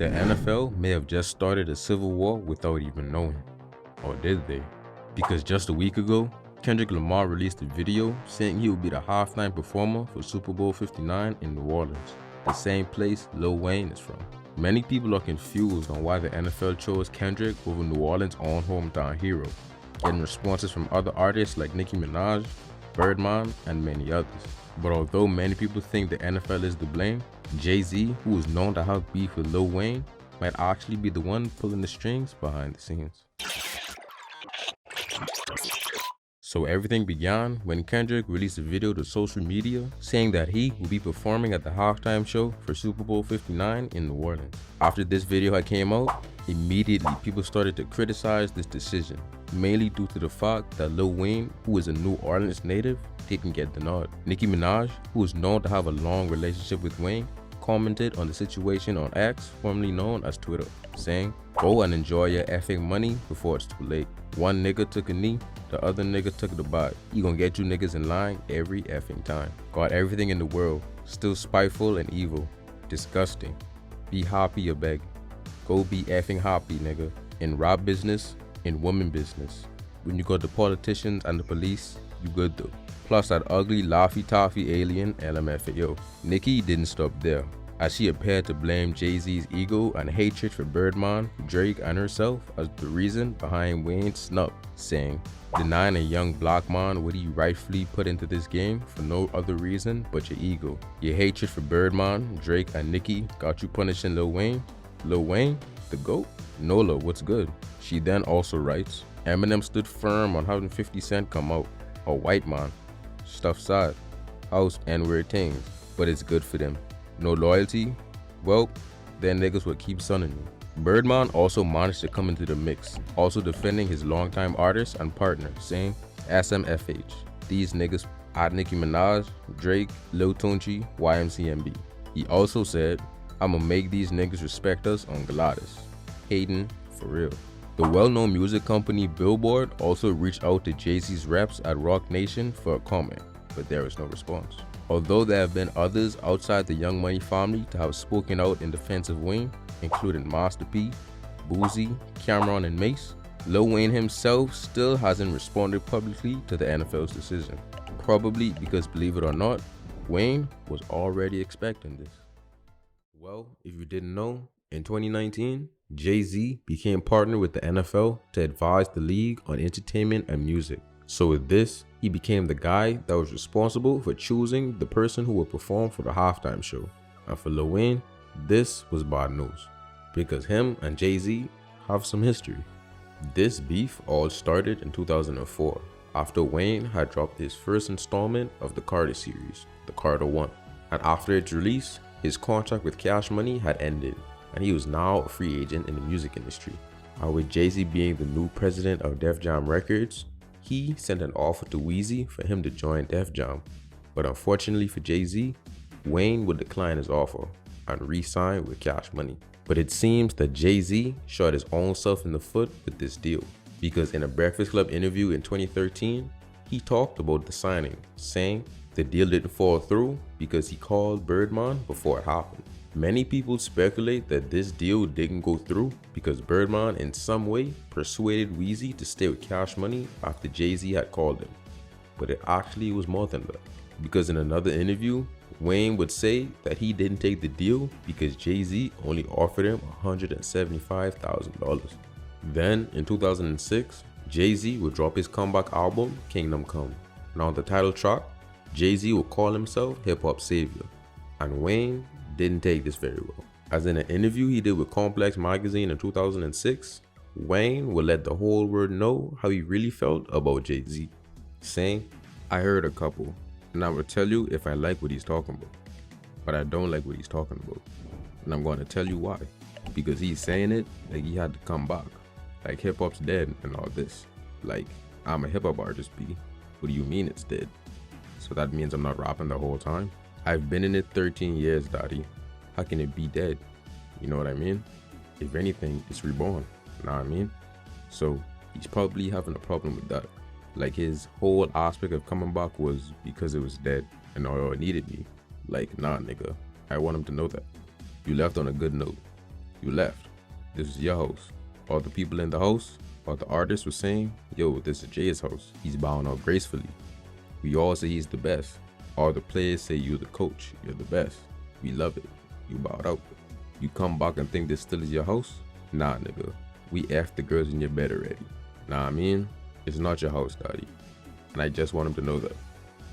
The NFL may have just started a civil war without even knowing. Or did they? Because just a week ago, Kendrick Lamar released a video saying he would be the halftime performer for Super Bowl 59 in New Orleans, the same place Lil Wayne is from. Many people are confused on why the NFL chose Kendrick over New Orleans' own hometown hero, getting responses from other artists like Nicki Minaj, Birdman, and many others. But although many people think the NFL is to blame, Jay-Z, who is known to have beef with Lil Wayne, might actually be the one pulling the strings behind the scenes. So everything began when Kendrick released a video to social media saying that he will be performing at the halftime show for Super Bowl 59 in New Orleans. After this video had came out, immediately people started to criticize this decision, mainly due to the fact that Lil Wayne, who is a New Orleans native, didn't get the nod. Nicki Minaj, who is known to have a long relationship with Wayne, commented on the situation on X, formerly known as Twitter, saying, "Go and enjoy your effing money before it's too late. One nigga took a knee, the other nigga took the bite. He gonna get you niggas in line every effing time. Got everything in the world, still spiteful and evil. Disgusting. Be happy you beg. Go be effing happy, nigga. In rap business, in woman business. When you got the politicians and the police, you good though. Plus that ugly Laffy Taffy alien LMFAO. Nicki didn't stop there, as she appeared to blame Jay-Z's ego and hatred for Birdman, Drake, and herself as the reason behind Wayne's snub, saying, "Denying a young black man what he rightfully put into this game for no other reason but your ego. Your hatred for Birdman, Drake, and Nicki got you punishing Lil Wayne? Lil Wayne, the GOAT? Nola, what's good?" She then also writes, "Eminem stood firm on having 50 Cent come out, a white man. Stuff side, house N-word things, but it's good for them. No loyalty? Well, then niggas will keep sunning you." Birdman also managed to come into the mix, also defending his longtime artist and partner, saying, "SMFH, these niggas at Nicki Minaj, Drake, Lil Tunchi, YMCMB. He also said, "I'ma make these niggas respect us on Gladys." Hating for real. The well-known music company Billboard also reached out to Jay-Z's reps at Roc Nation for a comment, but there was no response. Although there have been others outside the Young Money family to have spoken out in defense of Wayne, including Master P, Boozy, Cameron, and Mace, Lil Wayne himself still hasn't responded publicly to the NFL's decision. Probably because, believe it or not, Wayne was already expecting this. Well, if you didn't know, in 2019, Jay-Z became partner with the NFL to advise the league on entertainment and music. So with this, he became the guy that was responsible for choosing the person who would perform for the halftime show. And for Lil Wayne, this was bad news, because him and Jay-Z have some history. This beef all started in 2004, after Wayne had dropped his first installment of the Carter series, the Carter 1. And after its release, his contract with Cash Money had ended, and he was now a free agent in the music industry. And with Jay-Z being the new president of Def Jam Records, he sent an offer to Weezy for him to join Def Jam. But unfortunately for Jay-Z, Wayne would decline his offer and re-sign with Cash Money. But it seems that Jay-Z shot his own self in the foot with this deal, because in a Breakfast Club interview in 2013, he talked about the signing, saying the deal didn't fall through because he called Birdman before it happened. Many people speculate that this deal didn't go through because Birdman in some way persuaded Weezy to stay with Cash Money after Jay-Z had called him. But it actually was more than that, because in another interview, Wayne would say that he didn't take the deal because Jay-Z only offered him $175,000. Then in 2006, Jay-Z would drop his comeback album, Kingdom Come. And on the title track, Jay-Z would call himself Hip Hop Savior. And Wayne didn't take this very well, as in an interview he did with Complex magazine in 2006, Wayne would let the whole world know how he really felt about Jay-Z, saying, "I heard a couple, and I will tell you if I like what he's talking about, but I don't like what he's talking about, and I'm going to tell you why, because he's saying it like he had to come back, like hip-hop's dead and all this, like I'm a hip-hop artist, B, what do you mean it's dead? So that means I'm not rapping the whole time? I've been in it 13 years, daddy. How can it be dead? You know what I mean? If anything, it's reborn. You know what I mean? So he's probably having a problem with that. Like his whole aspect of coming back was because it was dead and all it needed me. Like, nah, nigga. I want him to know that. You left on a good note. you left. This is your house. All the people in the house, all the artists were saying, yo, this is Jay's house. He's bowing out gracefully. We all say he's the best. All the players say you're the coach, you're the best. We love it. You bowed out. You come back and think this still is your house? Nah, nigga. We F the girls in your bed already. Nah, I mean, it's not your house, daddy. And I just want him to know that.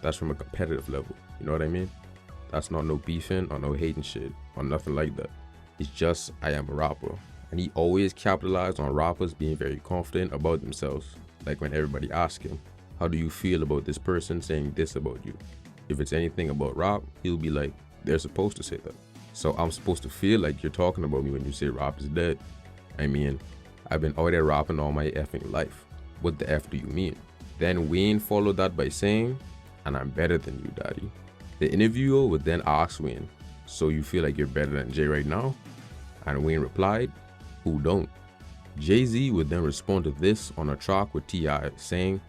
That's from a competitive level. You know what I mean? That's not no beefing or no hating shit or nothing like that. It's just, I am a rapper. And he always capitalized on rappers being very confident about themselves. Like when everybody asks him, how do you feel about this person saying this about you? If it's anything about rap, he'll be like, they're supposed to say that. So I'm supposed to feel like you're talking about me when you say rap is dead. I mean, I've been out there rapping all my effing life. What the F do you mean? Then Wayne followed that by saying, and I'm better than you, daddy. The interviewer would then ask Wayne, so you feel like you're better than Jay right now? And Wayne replied, who don't? Jay-Z would then respond to this on a track with T.I. saying,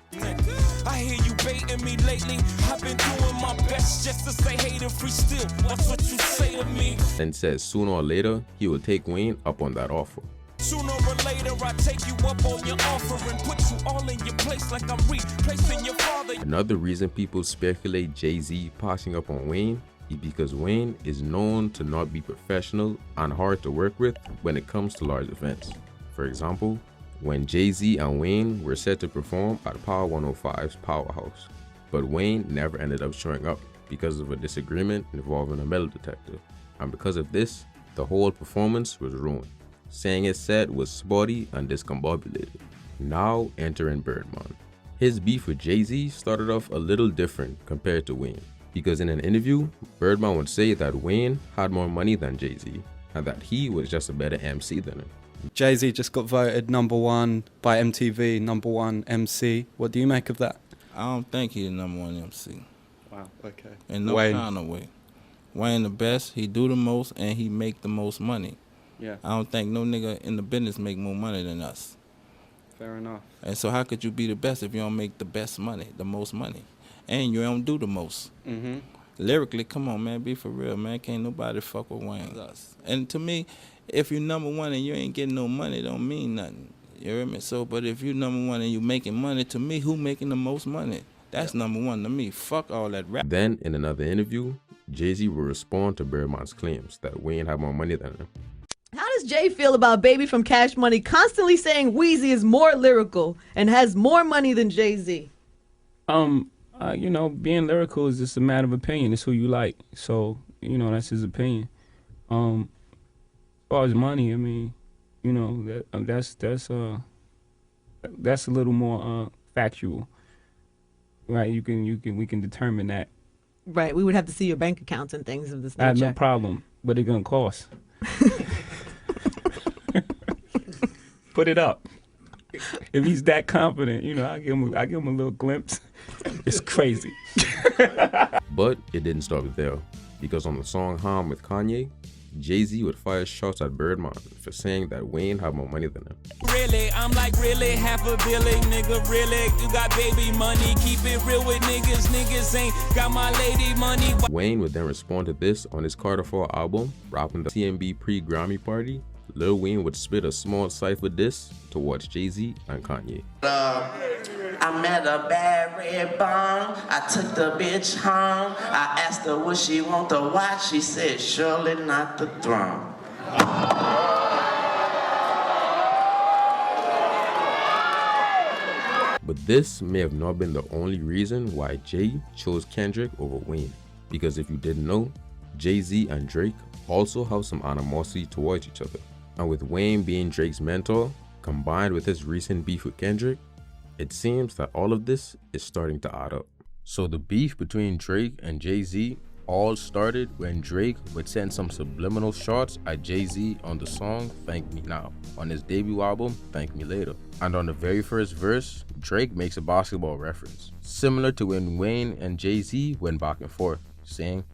I hear you baiting me lately. I've been doing my best just to say hey to free still. That's what you say to me. And says sooner or later, he will take Wayne up on that offer. Sooner or later, I take you up on your offer and put you all in your place like I'm replacing your father. Another reason people speculate Jay-Z passing up on Wayne is because Wayne is known to not be professional and hard to work with when it comes to large events. For example, when Jay-Z and Wayne were set to perform at Power 105's Powerhouse, but Wayne never ended up showing up because of a disagreement involving a metal detector. And because of this, the whole performance was ruined, saying his set was spotty and discombobulated. Now entering Birdman. His beef with Jay-Z started off a little different compared to Wayne, because in an interview, Birdman would say that Wayne had more money than Jay-Z and that he was just a better MC than him. Jay-Z just got voted #1 by MTV, #1 MC. What do you make of that? I don't think he's the #1 MC. Wow, okay. In no kind of way. Wayne the best, he do the most, and he make the most money. Yeah. I don't think no nigga in the business make more money than us. Fair enough. And so how could you be the best if you don't make the best money, the most money? And you don't do the most. Mm-hmm. Lyrically, come on, man, be for real, man. Can't nobody fuck with Wayne. And to me, if you're #1 and you ain't getting no money, don't mean nothing. You hear me? So, but if you're #1 and you making money, to me, who making the most money? That's #1 to me. Fuck all that rap. Then, in another interview, Jay-Z will respond to Birdman's claims that Wayne had more money than him. How does Jay feel about Baby from Cash Money constantly saying Weezy is more lyrical and has more money than Jay-Z? You know, being lyrical is just a matter of opinion. It's who you like. So, you know, that's his opinion. As far as money, I mean, you know, that's a little more factual, right? We can determine that. Right, we would have to see your bank accounts and things of this I have nature. no problem, but it's gonna cost. Put it up. If he's that confident, you know, I give him a little glimpse. It's crazy. But it didn't stop there, because on the song Harm with Kanye, Jay-Z would fire shots at Birdman for saying that Wayne had more money than him. Really, I'm like really half a billion, nigga, really. You got baby money, keep it real with niggas. Niggas ain't got my lady money. Wayne would then respond to this on his Carter 4 album, rapping the CMB pre-Grammy party. Lil Wayne would spit a small cypher diss towards Jay-Z and Kanye. I met a bad red bone. I took the bitch home. I asked her what she want to watch. She said, surely not the throne. But this may have not been the only reason why Jay chose Kendrick over Wayne. Because if you didn't know, Jay-Z and Drake also have some animosity towards each other. And with Wayne being Drake's mentor, combined with his recent beef with Kendrick, it seems that all of this is starting to add up. So the beef between Drake and Jay-Z all started when Drake would send some subliminal shots at Jay-Z on the song Thank Me Now on his debut album Thank Me Later. And on the very first verse, Drake makes a basketball reference, similar to when Wayne and Jay-Z went back and forth, saying,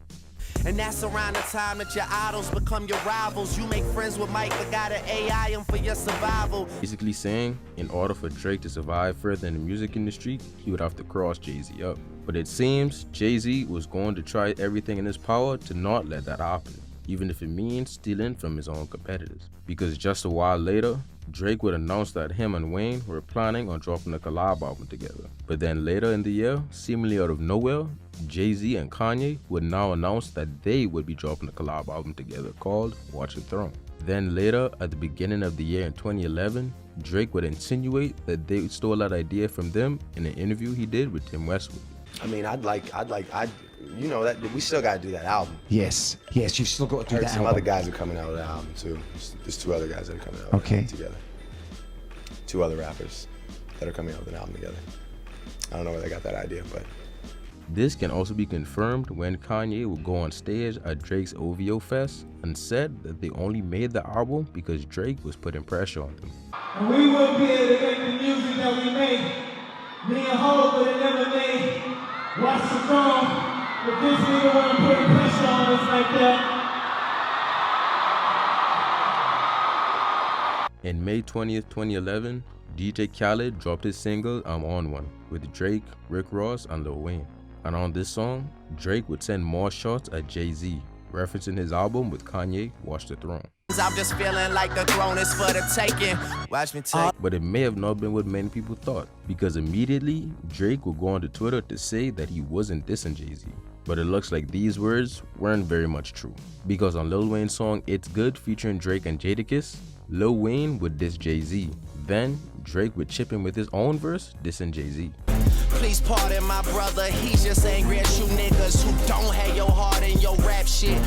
and that's around the time that your idols become your rivals. You make friends with Mike, but gotta AI him for your survival. Basically saying, in order for Drake to survive further in the music industry, he would have to cross Jay-Z up. But it seems Jay-Z was going to try everything in his power to not let that happen. even if it means stealing from his own competitors. Because just a while later, Drake would announce that him and Wayne were planning on dropping a collab album together. But then later in the year, seemingly out of nowhere, Jay-Z and Kanye would now announce that they would be dropping a collab album together called Watch the Throne. Then later, at the beginning of the year in 2011, Drake would insinuate that they stole that idea from them in an interview he did with Tim Westwood. I mean, you know that we still gotta do that album. Yes, you've still got to do that Some album. other guys are coming out with that album too. There's 2 other guys that are coming out with it together. 2 other rappers that are coming out with an album together. I don't know where they got that idea, but. This can also be confirmed when Kanye would go on stage at Drake's OVO Fest and said that they only made the album because Drake was putting pressure on them. And we wouldn't be able to make the music that we made. Me and Ho would have never made Watch the Throne if this nigga wasn't putting pressure on us like that. In May 20th, 2011, DJ Khaled dropped his single I'm On One with Drake, Rick Ross, and Lil Wayne. And on this song, Drake would send more shots at Jay-Z, referencing his album with Kanye, Watch the Throne. I'm just feeling like the throne is for the taking. Watch me take. But it may have not been what many people thought, because immediately, Drake would go onto Twitter to say that he wasn't dissing Jay-Z. But it looks like these words weren't very much true, because on Lil Wayne's song It's Good featuring Drake and Jadakiss, Lil Wayne would diss Jay-Z. Then, Drake would chip in with his own verse, dissing Jay-Z. Please pardon my brother, he's just angry at you niggas who don't have your heart in your rap shit.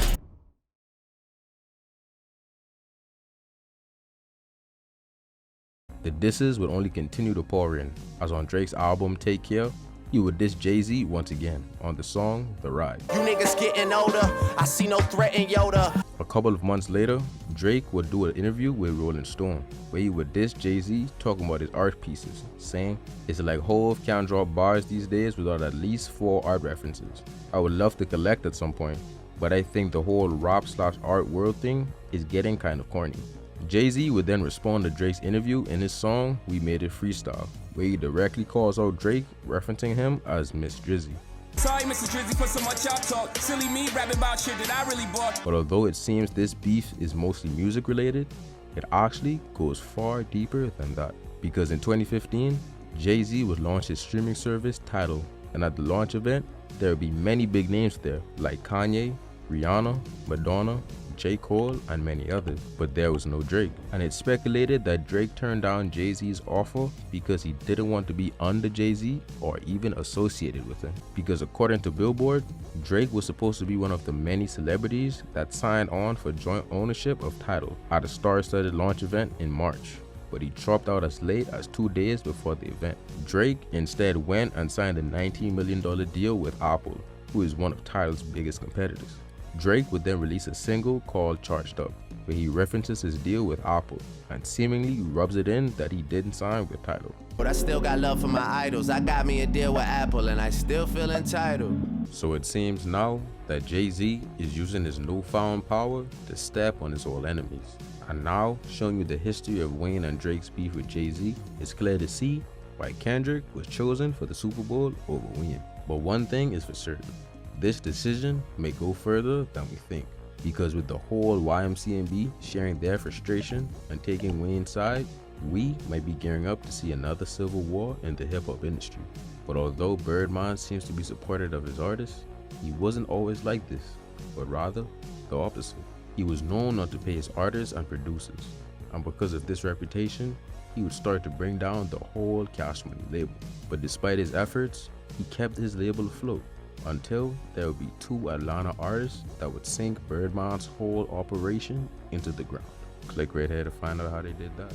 The disses would only continue to pour in, as on Drake's album Take Care, he would diss Jay-Z once again on the song The Ride. You niggas getting older, I see no threat in Yoda. A couple of months later, Drake would do an interview with Rolling Stone, where he would diss Jay-Z talking about his art pieces, saying, "It's like Hov can't drop bars these days without at least 4 art references. I would love to collect at some point, but I think the whole rap/art world thing is getting kind of corny." Jay-Z would then respond to Drake's interview in his song We Made It Freestyle, where he directly calls out Drake, referencing him as Miss Drizzy. Sorry, Mr. Drizzy, for so much y'all talk. Silly me rapping about shit that I really bought. But although it seems this beef is mostly music related, it actually goes far deeper than that. Because in 2015, Jay-Z would launch his streaming service Tidal, and at the launch event, there would be many big names there like Kanye, Rihanna, Madonna, J. Cole, and many others, but there was no Drake. And it's speculated that Drake turned down Jay-Z's offer because he didn't want to be under Jay-Z or even associated with him. Because according to Billboard, Drake was supposed to be one of the many celebrities that signed on for joint ownership of Tidal at a star-studded launch event in March, but he dropped out as late as 2 days before the event. Drake instead went and signed a $19 million deal with Apple, who is one of Tidal's biggest competitors. Drake would then release a single called Charged Up, where he references his deal with Apple and seemingly rubs it in that he didn't sign with Tidal. But I still got love for my idols. I got me a deal with Apple and I still feel entitled. So it seems now that Jay-Z is using his newfound power to step on his old enemies. And now, showing you the history of Wayne and Drake's beef with Jay-Z, it's clear to see why Kendrick was chosen for the Super Bowl over Wayne. But one thing is for certain. This decision may go further than we think, because with the whole YMCMB sharing their frustration and taking Wayne's side, we might be gearing up to see another civil war in the hip-hop industry. But although Birdman seems to be supportive of his artists, he wasn't always like this, but rather the opposite. He was known not to pay his artists and producers, and because of this reputation, he would start to bring down the whole Cash Money label. But despite his efforts, he kept his label afloat, until there would be 2 Atlanta artists that would sink Birdman's whole operation into the ground. Click right here to find out how they did that.